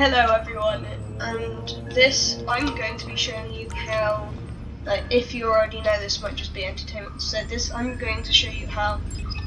Hello everyone, and this I'm going to be showing you how, if you already know, this might just be entertainment. So I'm going to show you how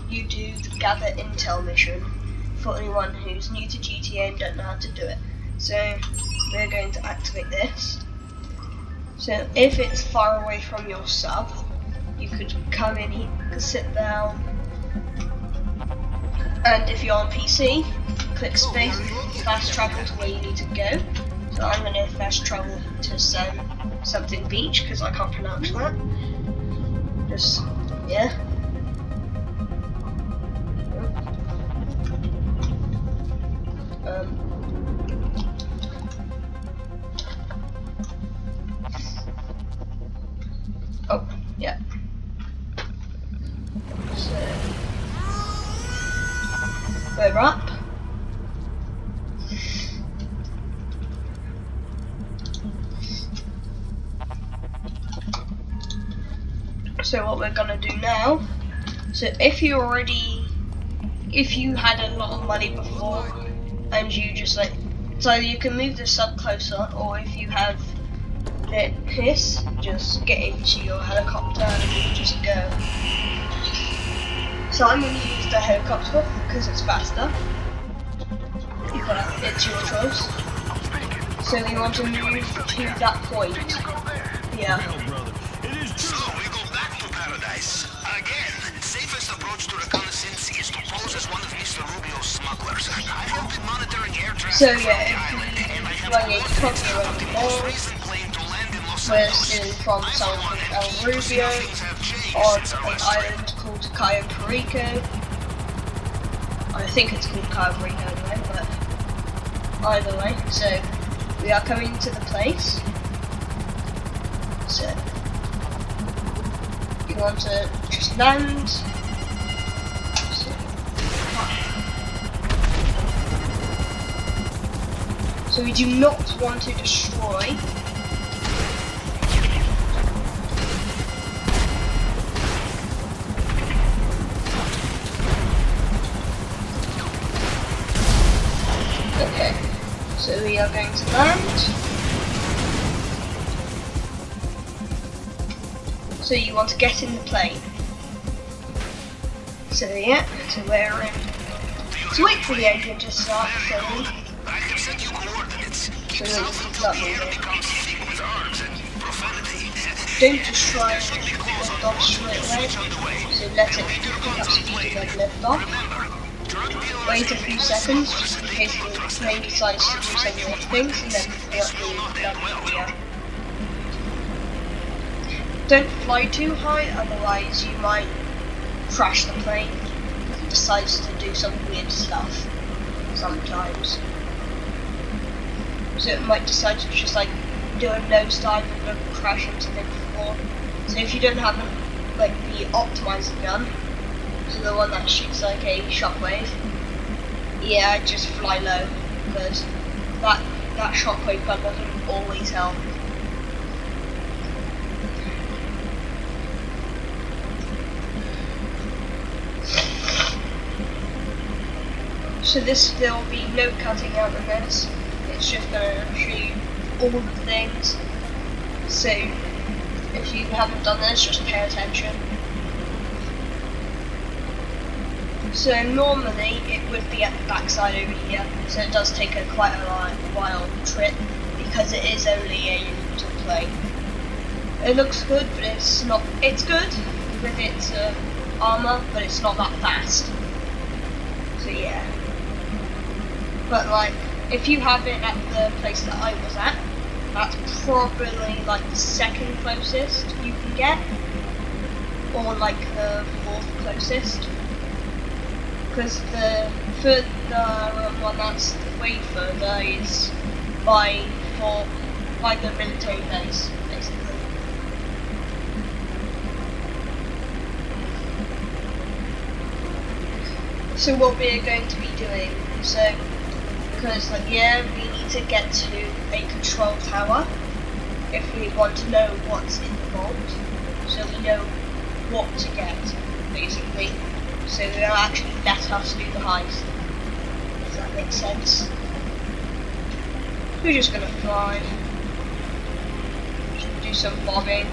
you do the gather intel mission for anyone who's new to GTA and don't know how to do it. So we're going to activate this. So if it's far away from your sub, you could come in, you could sit down, and if you're on PC, click space, fast travel to where you need to go. So I'm going to fast travel to something beach because I can't pronounce that. Yeah. Oh, yeah. So we're up. So what we're gonna do now, so if you had a lot of money before and you just so you can move the sub closer, or if you have this, just get into your helicopter and you just go. So I'm going to use the helicopter because it's faster, but it's your choice. So we want to move to that point. Yeah. So we go back to paradise. Again, safest approach to reconnaissance is to pose as one of Mr. Rubio's smugglers. I have been monitoring air traffic. So yeah, if we fly a copy around the world, we're stealing from someone called El Rubio on an island called Cayo Parico. I think it's called Cayo Parico anyway, but either way. So we are coming to the place. So you want to just land. So we do not want to destroy. Okay, so we are going to land. So you want to get in the plane. So yeah, so we're in. So wait for the engine to start filming. So that don't just try and lift off straight away. So let it pick up speed and then lift off. Wait a few seconds just in case the plane decides to do some weird things, and then put the landing gear. Don't fly too high, otherwise you might crash the plane if it decides to do some weird stuff sometimes. So it might decide to just do a nosedive and crash into the floor. So if you don't have the optimizer gun, so the one that shoots like a shockwave, yeah, just fly low because that shockwave gun doesn't always help. So there will be no cutting out of this. It's just going to show you all the things. So if you haven't done this, just pay attention. So normally it would be at the backside over here. So it does take quite a while trip because it is only a little plane. It looks good, but it's not. It's good with its armor, but it's not that fast. So yeah. But if you have it at the place that I was at, that's probably the second closest you can get, or the fourth closest. Because the further one that's way further is by the military base, basically. So what we're going to be doing, because we need to get to a control tower if we want to know what's in the vault, so we know what to get, basically. So they'll actually let us do the heist. Does that make sense? We're just gonna fly. Do some bobbing.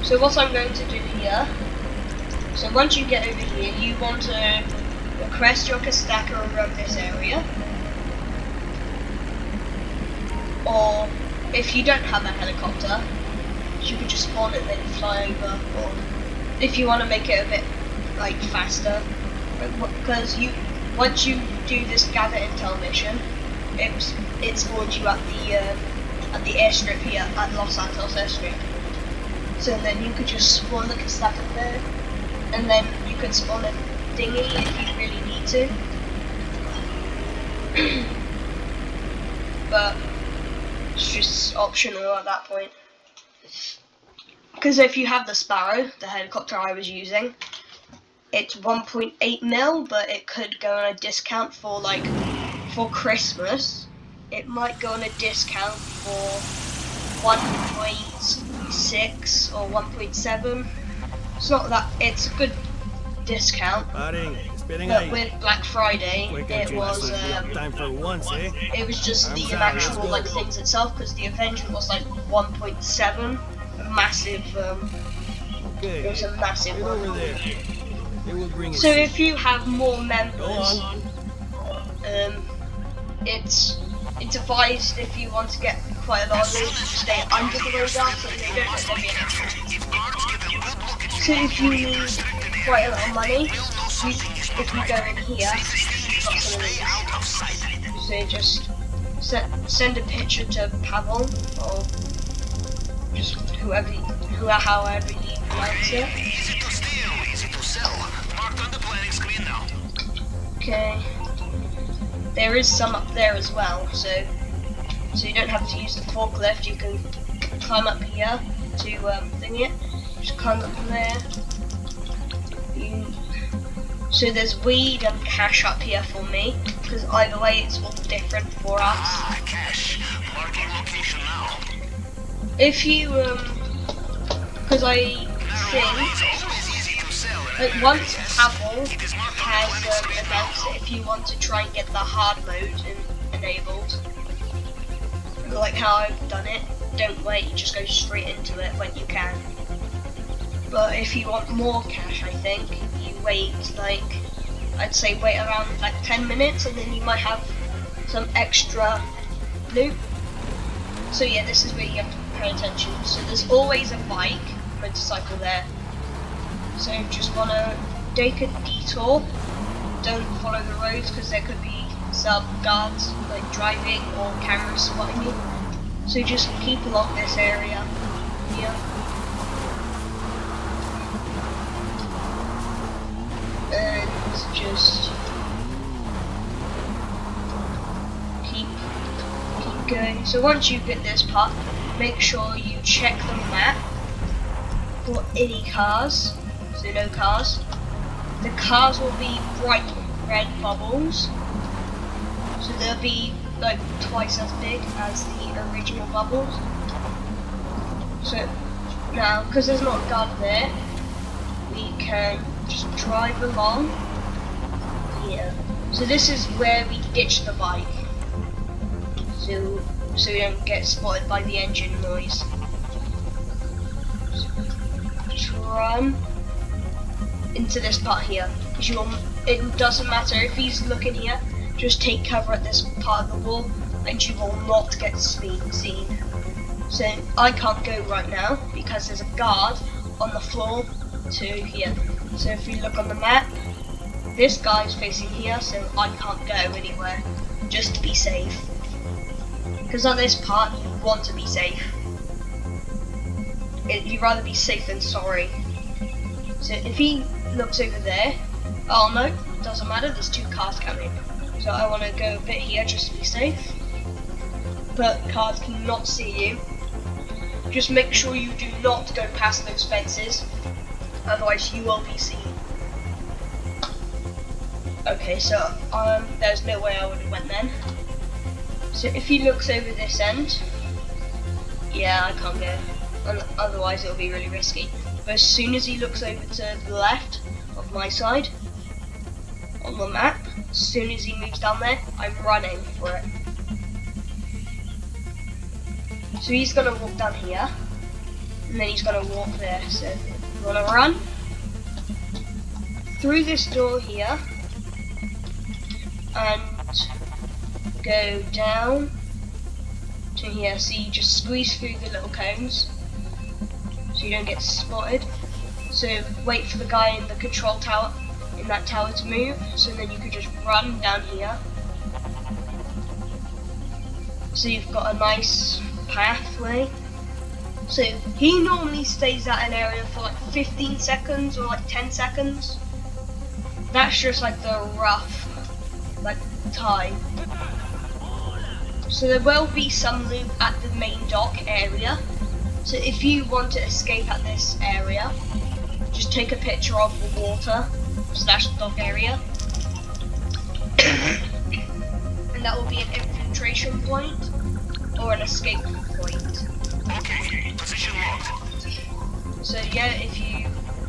So what I'm going to do here, so once you get over here, you want to request your Kostaka around this area. Or if you don't have a helicopter, you could just spawn it and then fly over. Or if you want to make it a bit like faster, because once you do this gather intel mission, it spawns you at the airstrip here at Los Santos airstrip. So then you could just spawn the Kostaka there, and then you could spawn a dinghy if you really need to. But it's just optional at that point. Because if you have the Sparrow, the helicopter I was using, it's 1.8 mil, but it could go on a discount for for Christmas. It might go on a discount for 1.6 or 1.7. It's not that, it's a good discount. But with Black Friday, it was just the actual things itself, because the Avenger was 1.7, a massive. It was a massive one. So if you have more members, it's advised if you want to get quite a lot of loot to stay under the radar so they don't let them in. So if you need quite a lot of money, if you go in here, so just send a picture to Pavel or just however you pronounce it. Easy to steal, easy to sell. Marked on the planning screen now. Okay. There is some up there as well, so you don't have to use the forklift. You can climb up here to thing it. Just climb up from there. So there's weed and cash up here for me, because either way it's all different for us. Ah, cash. Marking location now. If you because I think once Pavel has announced that if you want to try and get the hard mode enabled, like how I've done it, don't wait, you just go straight into it when you can. But if you want more cash, I think you wait I'd say wait around 10 minutes, and then you might have some extra loot. So yeah, this is where you have to pay attention. So there's always a motorcycle there. So you just want to take a detour. Don't follow the roads, because there could be some guards driving or cameras spotting you. So just keep along this area here. And just keep going. So once you get this part, make sure you check the map for any cars. So no cars. The cars will be bright red bubbles. So they'll be twice as big as the original bubbles. So now, because there's not a guard there, we can just drive along here. So this is where we ditch the bike. So we don't get spotted by the engine noise. Just run into this part here. It doesn't matter if he's looking here, just take cover at this part of the wall and you will not get seen. So I can't go right now because there's a guard on the floor to here. So if you look on the map, this guy's facing here, so I can't go anywhere, just to be safe. Because on this part, you want to be safe. You'd rather be safe than sorry. So if he looks over there, oh no, doesn't matter, there's two cars coming. So I want to go a bit here just to be safe. But cars cannot see you. Just make sure you do not go past those fences, otherwise you will be seen. Okay, so there's no way I would have went then. So if he looks over this end, yeah, I can't go. Otherwise it'll be really risky. But as soon as he looks over to the left of my side on the map, as soon as he moves down there, I'm running for it. So he's gonna walk down here, and then he's gonna walk there. So you wanna run through this door here, and go down to here. So you just squeeze through the little cones, so you don't get spotted. So wait for the guy in the control tower, in that tower, to move, so then you could just run down here. So you've got a nice pathway. So he normally stays at an area for like 15 seconds or like 10 seconds. That's just like the rough like time. So there will be some loot at the main dock area. So if you want to escape at this area, just take a picture of the water / dock area, and that will be an infiltration point or an escape point. Okay, position locked. So yeah,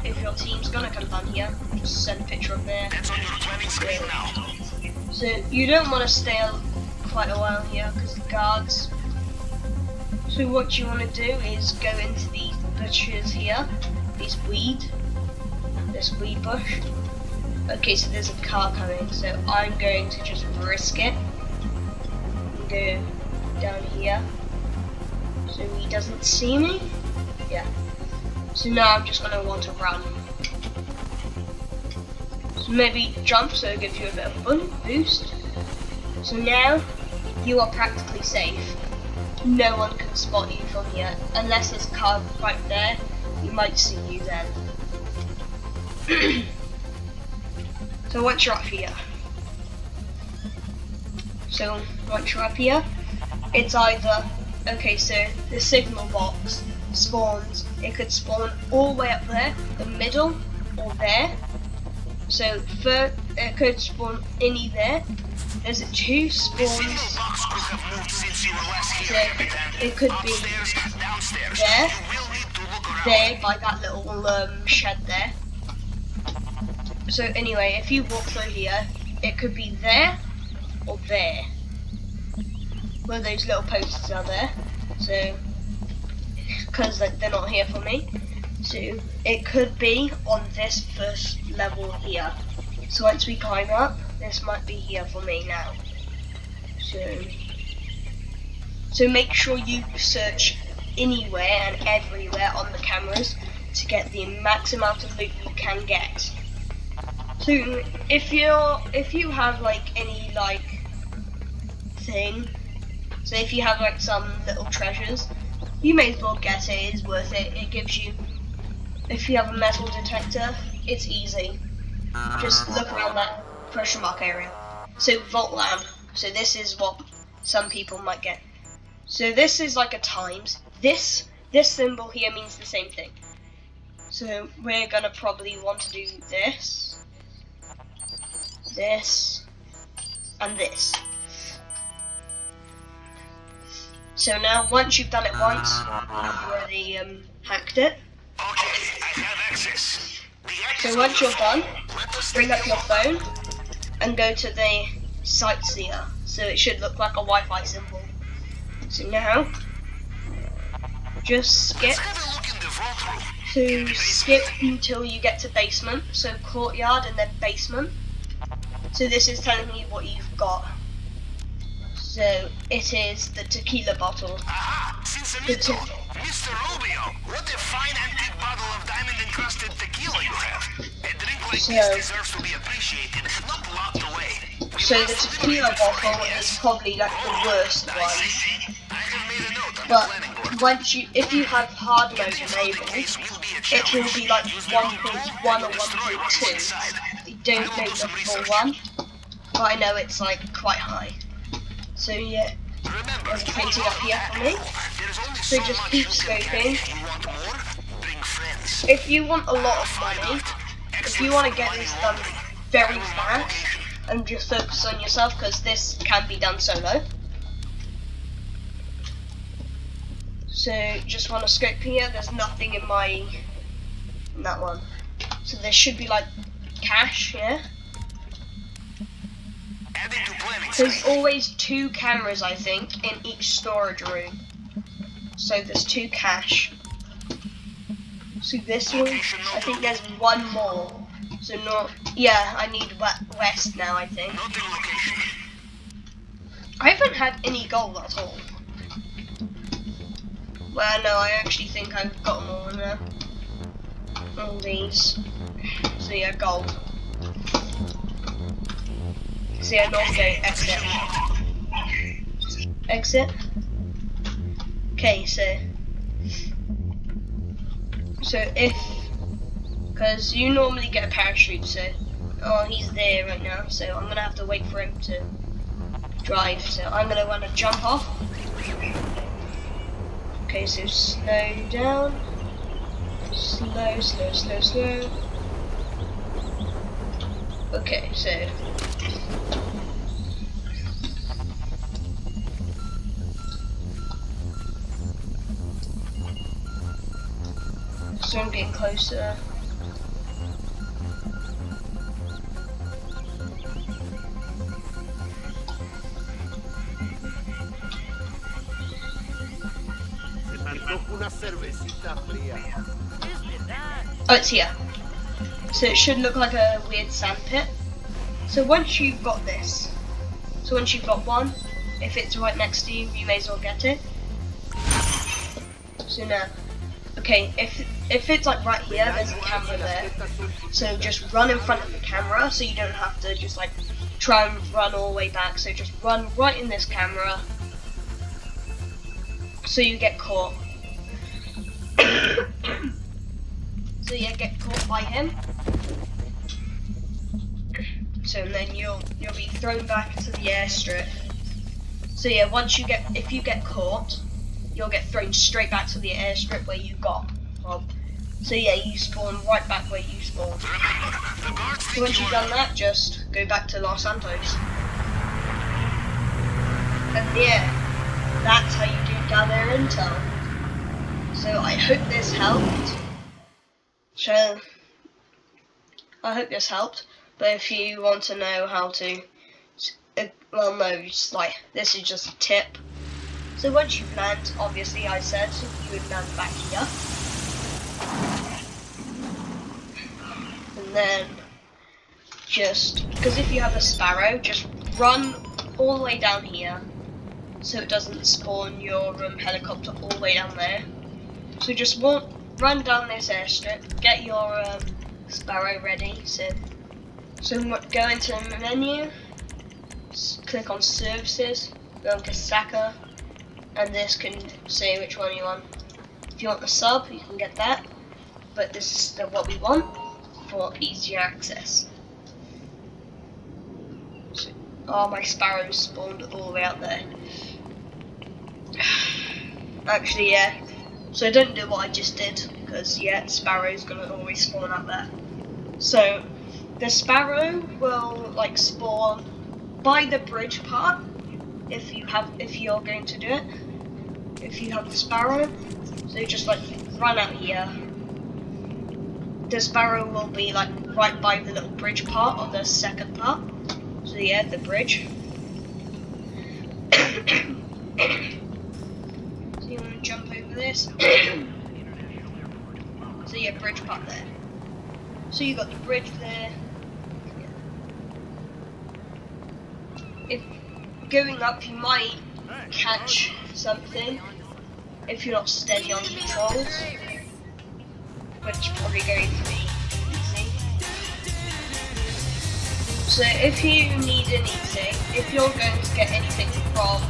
if your team's gonna come down here, just send a picture of there. That's on your planning screen now. So you don't want to stay quite a while here because the guards. So what you want to do is go into these bushes here, this weed bush. Okay, so there's a car coming, so I'm going to just risk it and go down here so he doesn't see me. Yeah. So now I'm just gonna want to run. So maybe jump so it gives you a bit of a boost. So now you are practically safe. No one can spot you from here unless there's a car right there. He might see you then. So once you're up here, it's either, okay, so the signal box spawns, it could spawn all the way up there, the middle, or there. So first, it could spawn any there. There's two spawns, so it could be there by that little shed there. So anyway, if you walk through here, it could be there or there, where those little posts are there. So, because they're not here for me, so it could be on this first level here. So once we climb up, this might be here for me now. So make sure you search anywhere and everywhere on the cameras to get the max amount of loot you can get. So if you have like any like thing, so if you have like some little treasures, you may as well get it. It's worth it. It gives you, if you have a metal detector, it's easy. Just look around that question mark area. So vault lamp. So this is what some people might get. So this is like a times. This symbol here means the same thing. So we're gonna probably want to do this, and this. So now once you've done it once, you've already hacked it. Okay, I have access. So once you're done, bring up your phone and go to the sites here. So it should look like a Wi-Fi symbol. So now, just skip until you get to basement. So courtyard and then basement. So this is telling you what you've got. So it is the tequila bottle. Aha! Sincerito, Mr. Rubio, what a fine antique bottle of diamond-encrusted tequila you have. A drink like this deserves to be appreciated, not locked away. So the tequila bottle is probably like the worst one. I have made a note on But the planning board. once if you have hard mode enabled, it will be like 1.1 or 1.2. You don't know the full one, but I know it's like quite high. So yeah, there's a painting up here for me. So just keep scoping. If you want a lot of money, if you want to get this done very fast, and just focus on yourself, because this can be done solo. So just want to scope here. There's nothing in that one. So there should be like cash here. Adding to planning There's space. always 2 cameras, I think, in each storage room. So there's 2 cache. So this one, I think there's 1 more. So not, yeah, I need west now, I think. Noting location. I haven't had any gold at all. Well, no, I actually think I've got them all now. All these. So yeah, gold. So yeah, navigate, exit. Exit. Okay, so if, because you normally get a parachute, so, oh, he's there right now, so I'm gonna have to wait for him to drive, so I'm gonna want to jump off. Okay, so slow down. Slow, slow, slow, slow. Okay, so I'm getting closer. Una cervecita fría. Oh, it's here. So it should look like a weird sand pit. So once you've got this, so once you've got one, if it's right next to you, you may as well get it. So now, okay, if it's like right here, there's a camera there. So just run in front of the camera, so you don't have to just like try and run all the way back. So just run right in this camera, so you get caught. So yeah, get caught by him. So then you'll be thrown back to the airstrip. So yeah, if you get caught, you'll get thrown straight back to the airstrip where you got from. So yeah, you spawn right back where you spawned. So once you've done that, just go back to Los Santos. And yeah, that's how you do gather intel. So I hope this helped. So I hope this helped. But if you want to know how to, well, no, just like this is just a tip. So once you've landed, obviously I said you would land back here, and then just because if you have a sparrow, just run all the way down here, so it doesn't spawn your helicopter all the way down there. So just run down this airstrip, get your sparrow ready. So go into the menu, click on services, go on Kasaka, and this can say which one you want. If you want the sub, you can get that, but this is what we want for easier access. So, oh, my sparrow spawned all the way out there. Actually, yeah. So don't do what I just did, because yeah, sparrow's gonna always spawn out there. So the sparrow will like spawn by the bridge part if you're going to do it. If you have the sparrow, so just like run out here. The sparrow will be like right by the little bridge part of the second part. So yeah, the bridge. So you want to jump over this. So yeah, bridge part there. So you got the bridge there. If going up, you might catch something if you're not steady on the controls, but it's probably going to be easy. So if you need anything, if you're going to get anything from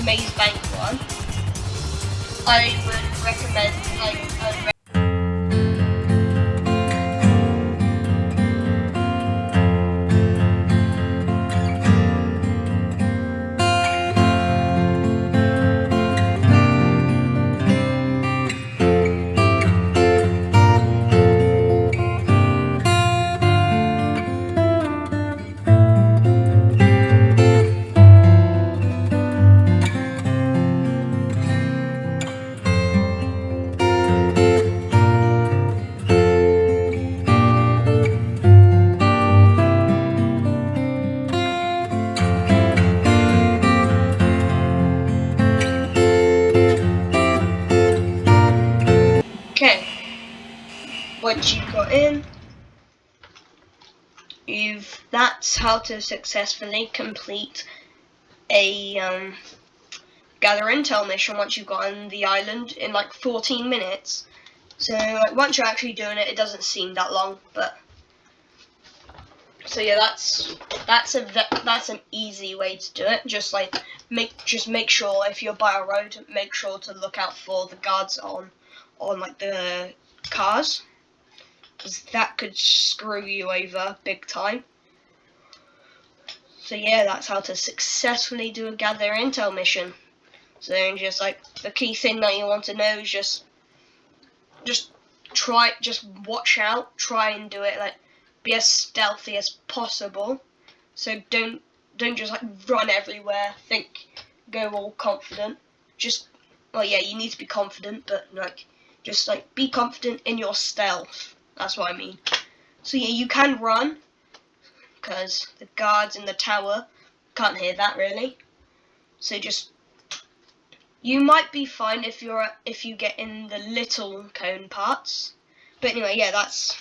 Maze Bank 1, I would recommend Okay, once you've got in, that's how to successfully complete a gather intel mission once you've got on the island in like 14 minutes. So like, once you're actually doing it, it doesn't seem that long, but so yeah, that's an easy way to do it. Just like make sure if you're by a road, make sure to look out for the guards on like the cars, because that could screw you over big time. So yeah, that's how to successfully do a gather intel mission. So just like the key thing that you want to know is just watch out, try and do it, like be as stealthy as possible. So don't just like run everywhere, go all confident. Well yeah, you need to be confident, but like just like be confident in your stealth. That's what I mean. So yeah, you can run, because the guards in the tower can't hear that really. So you might be fine if you get in the little cone parts. But anyway, yeah, that's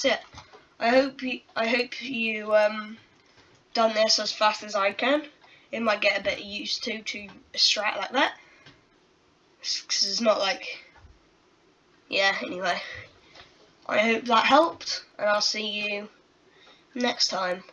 it. I hope you done this as fast as I can. It might get a bit used to a strat like that, because it's not like, yeah. Anyway, I hope that helped, and I'll see you next time.